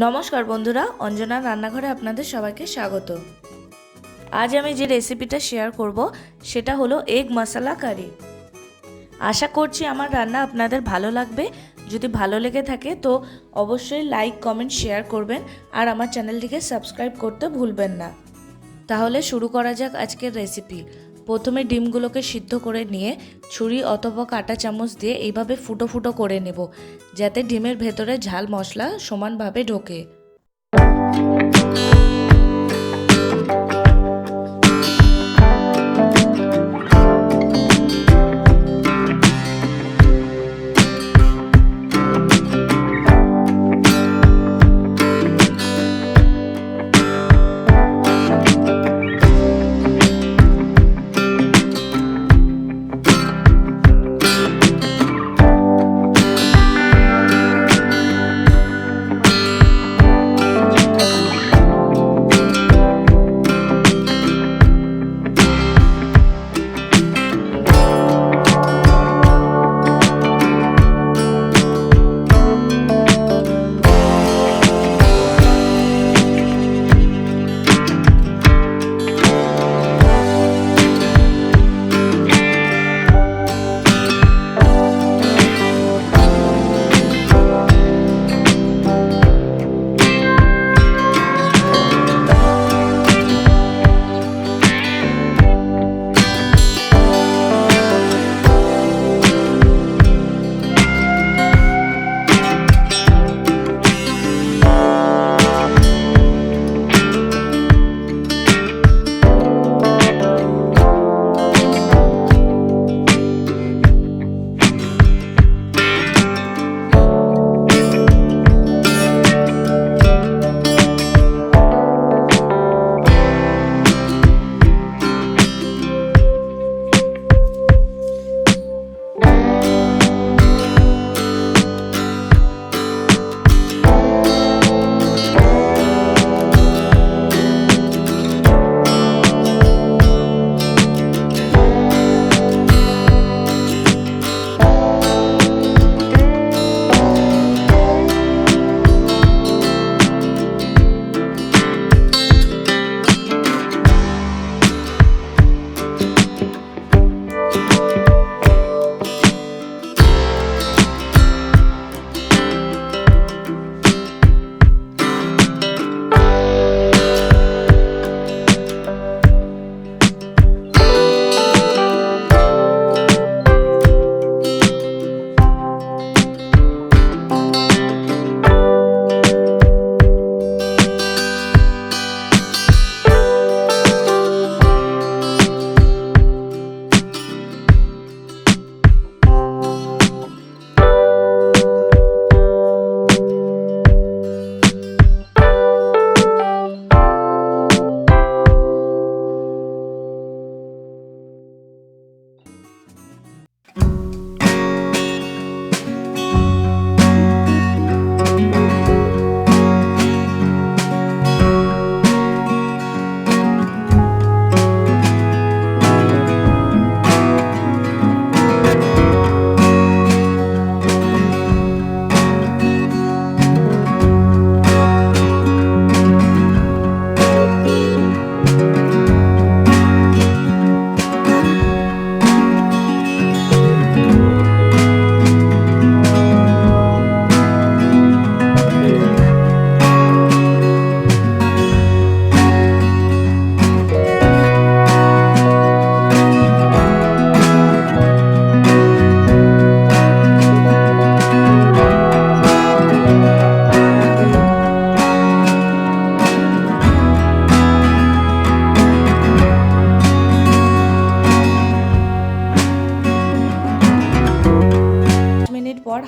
নমস্কার বন্ধুরা, অঞ্জনা রান্নাঘরে আপনাদের সবাইকে স্বাগত। আজ আমি যে রেসিপিটা শেয়ার করব সেটা হলো এগ মশলা কারি। আশা করছি আমার রান্না আপনাদের ভালো লাগবে। যদি ভালো লেগে থাকে তো অবশ্যই লাইক, কমেন্ট, শেয়ার করবেন আর আমার চ্যানেলটিকে সাবস্ক্রাইব করতে ভুলবেন না। তাহলে শুরু করা যাক আজকের রেসিপি। প্রথমে ডিমগুলোকে সিদ্ধ করে নিয়ে ছুরি অথবা কাঁটা চামচ দিয়ে এইভাবে ফুটো ফুটো করে নেব, যাতে ডিমের ভেতরে ঝাল মশলা সমানভাবে ঢোকে।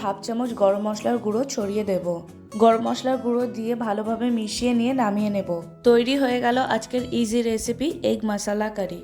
হাফ চামচ গরম মশলার গুঁড়ো ছড়িয়ে দেব। গরম মশলার গুঁড়ো দিয়ে ভালোভাবে মিশিয়ে নিয়ে নামিয়ে নেব। তৈরি হয়ে গেল আজকের ইজি রেসিপি এগ মশলা কারি।